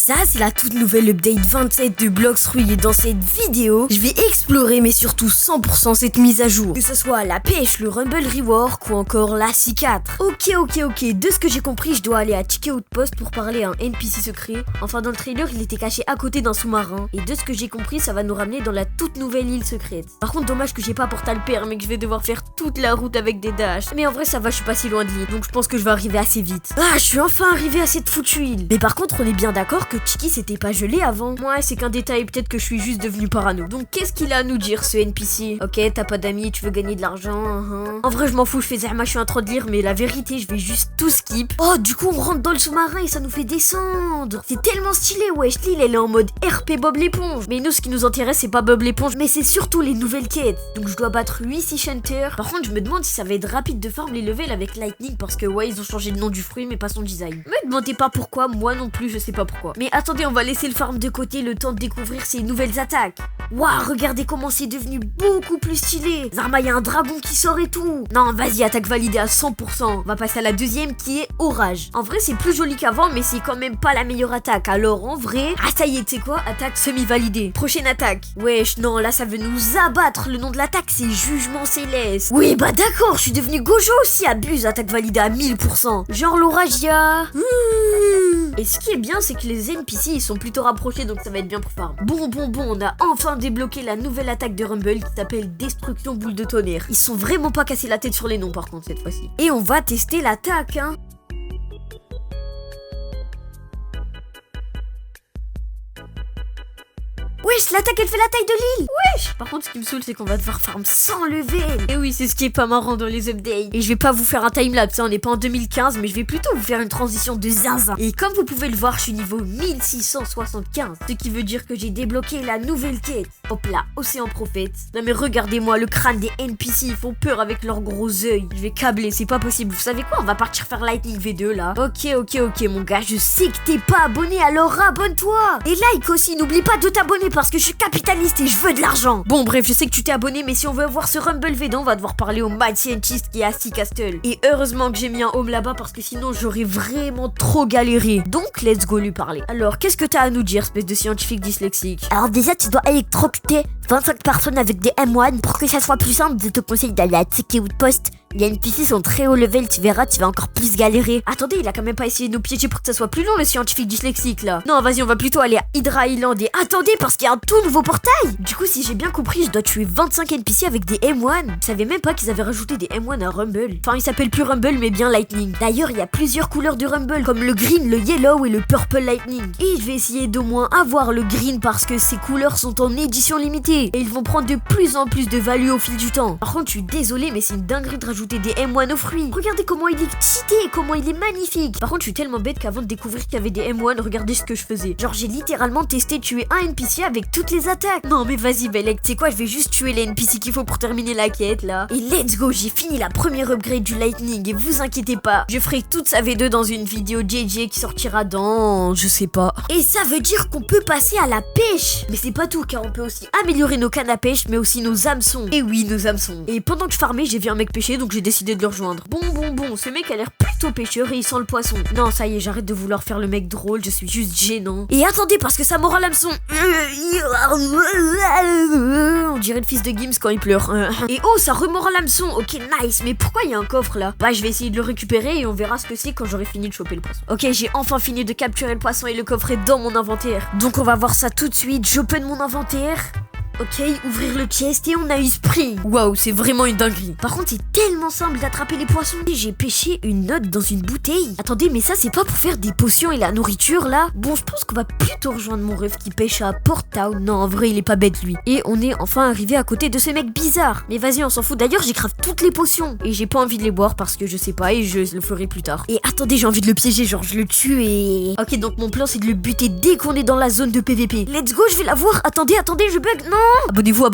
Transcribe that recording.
Ça, c'est la toute nouvelle update 27 de Bloxruy et dans cette vidéo, je vais explorer mais surtout 100% cette mise à jour. Que ce soit la pêche, le Rumble Rework ou encore la C4. Ok, de ce que j'ai compris, je dois aller à Chicken Outpost pour parler à un NPC secret. Enfin, dans le trailer, il était caché à côté d'un sous-marin. Et de ce que j'ai compris, ça va nous ramener dans la toute nouvelle île secrète. Par contre, dommage que j'ai pas Portal Pair, mais que je vais devoir faire toute la route avec des dashs. Mais en vrai, ça va, je suis pas si loin de l'île, donc je pense que je vais arriver assez vite. Ah, je suis enfin arrivé à cette foutue île. Mais par contre, on est bien d'accord que Chiki c'était pas gelé avant. Ouais, c'est qu'un détail, peut-être que je suis juste devenu parano. Donc qu'est-ce qu'il a à nous dire ce NPC? Ok, t'as pas d'amis, tu veux gagner de l'argent. En vrai, je m'en fous, je fais Zerma, je suis en train de lire, mais la vérité, je vais juste tout skip. Oh, du coup, on rentre dans le sous-marin et ça nous fait descendre. C'est tellement stylé, wesh, l'île elle est en mode RP Bob l'éponge. Mais nous, ce qui nous intéresse, c'est pas Bob l'éponge, mais c'est surtout les nouvelles quêtes. Donc je dois battre 8 Sea Hunters. Par contre, je me demande si ça va être rapide de farm les levels avec Lightning parce que ouais, ils ont changé le nom du fruit, mais pas son design. Me demandez pas pourquoi, moi non plus, je sais pas pourquoi. Mais attendez, on va laisser le farm de côté le temps de découvrir ses nouvelles attaques. Waouh, regardez comment c'est devenu beaucoup plus stylé. Zarma, y a un dragon qui sort et tout. Non, vas-y, attaque validée à 100%. On va passer à la deuxième qui est Orage. En vrai, c'est plus joli qu'avant, mais c'est quand même pas la meilleure attaque. Alors en vrai, ah ça y est, tu sais quoi? Attaque semi-validée. Prochaine attaque. Wesh, non, là ça veut nous abattre. Le nom de l'attaque, c'est Jugement Céleste. Oui, bah d'accord, je suis devenu Gojo aussi. Abuse, attaque validée à 1000%. Genre l'orage, y'a... Et ce qui est bien, c'est que les NPC ils sont plutôt rapprochés, donc ça va être bien pour farm. Bon, on a enfin débloqué la nouvelle attaque de Rumble qui s'appelle Destruction Boule de Tonnerre. Ils sont vraiment pas cassés la tête sur les noms par contre cette fois-ci. Et on va tester l'attaque, hein. Wesh, l'attaque elle fait la taille de l'île. Wesh. Par contre, ce qui me saoule, c'est qu'on va devoir farm sans level. Et oui, c'est ce qui est pas marrant dans les updates. Et je vais pas vous faire un timelapse, on n'est pas en 2015, mais je vais plutôt vous faire une transition de zinzin. Et comme vous pouvez le voir, je suis niveau 1675. Ce qui veut dire que j'ai débloqué la nouvelle quête. Hop là, Océan Prophète. Non mais regardez-moi, le crâne des NPC, ils font peur avec leurs gros yeux. Je vais câbler, c'est pas possible. Vous savez quoi, on va partir faire Lightning V2 là. Ok mon gars, je sais que t'es pas abonné, alors abonne-toi. Et like aussi, n'oublie pas de t'abonner parce que je suis capitaliste et je veux de l'argent. Bon bref, je sais que tu t'es abonné, mais si on veut avoir ce Rumble V2, on va devoir parler au Mad Scientist qui est à Sea Castle. Et heureusement que j'ai mis un home là-bas parce que sinon j'aurais vraiment trop galéré. Donc let's go lui parler. Alors qu'est-ce que t'as à nous dire, espèce de scientifique dyslexique? Alors déjà tu dois électrocuter 25 personnes avec des M1. Pour que ça soit plus simple, je te conseille d'aller à Chicken Outpost. Les NPC sont très haut level, tu verras, tu vas encore plus galérer. Attendez, il a quand même pas essayé de nous piéger pour que ça soit plus long le scientifique dyslexique là. Non, vas-y, on va plutôt aller à Hydra Island et attendez parce qu'il y a un tout nouveau portail. Du coup, si j'ai bien compris, je dois tuer 25 NPC avec des M1. Je savais même pas qu'ils avaient rajouté des M1 à Rumble. Enfin, il s'appelle plus Rumble mais bien Lightning. D'ailleurs, il y a plusieurs couleurs de Rumble comme le green, le yellow et le purple Lightning. Et je vais essayer d'au moins avoir le green parce que ces couleurs sont en édition limitée et ils vont prendre de plus en plus de value au fil du temps. Par contre, je suis désolé mais c'est une dinguerie de rajouter des M1 aux fruits. Regardez comment il est cheaté, comment il est magnifique. Par contre, je suis tellement bête qu'avant de découvrir qu'il y avait des M1, regardez ce que je faisais. Genre, j'ai littéralement testé tuer un NPC avec toutes les attaques. Non, mais vas-y, Belek, tu sais quoi, je vais juste tuer les NPC qu'il faut pour terminer la quête, là. Et let's go, j'ai fini la première upgrade du Lightning et vous inquiétez pas, je ferai toute sa V2 dans une vidéo JJ qui sortira dans... je sais pas. Et ça veut dire qu'on peut passer à la pêche. Mais c'est pas tout, car on peut aussi améliorer nos cannes à pêche, mais aussi nos hameçons. Et oui, nos hameçons. Et pendant que je farmais, j'ai vu un mec pêcher, donc j'ai décidé de le rejoindre. Bon, ce mec a l'air plutôt pêcheur et il sent le poisson. Non, ça y est, j'arrête de vouloir faire le mec drôle, je suis juste gênant. Et attendez, parce que ça m'aura l'hameçon. On dirait le fils de Gims quand il pleure. Et oh, ça remord l'hameçon. Ok, nice, mais pourquoi il y a un coffre là? Bah, je vais essayer de le récupérer et on verra ce que c'est quand j'aurai fini de choper le poisson. Ok, j'ai enfin fini de capturer le poisson et le coffre est dans mon inventaire. Donc on va voir ça tout de suite, j'open mon inventaire. Ok, ouvrir le chest et on a eu Spring. Waouh, c'est vraiment une dinguerie. Par contre, c'est tellement simple d'attraper les poissons. J'ai pêché une note dans une bouteille. Attendez, mais ça, c'est pas pour faire des potions et la nourriture, là? Bon, je pense qu'on va plutôt rejoindre mon ref qui pêche à Port Town. Non, en vrai, il est pas bête, lui. Et on est enfin arrivé à côté de ce mec bizarre. Mais vas-y, on s'en fout. D'ailleurs, j'ai craft toutes les potions. Et j'ai pas envie de les boire parce que je sais pas et je le ferai plus tard. Et attendez, j'ai envie de le piéger, genre je le tue et... Ok, donc mon plan, c'est de le buter dès qu'on est dans la zone de PVP. Let's go, je vais la voir. Attendez, je bug. Non! Abonnez-vous.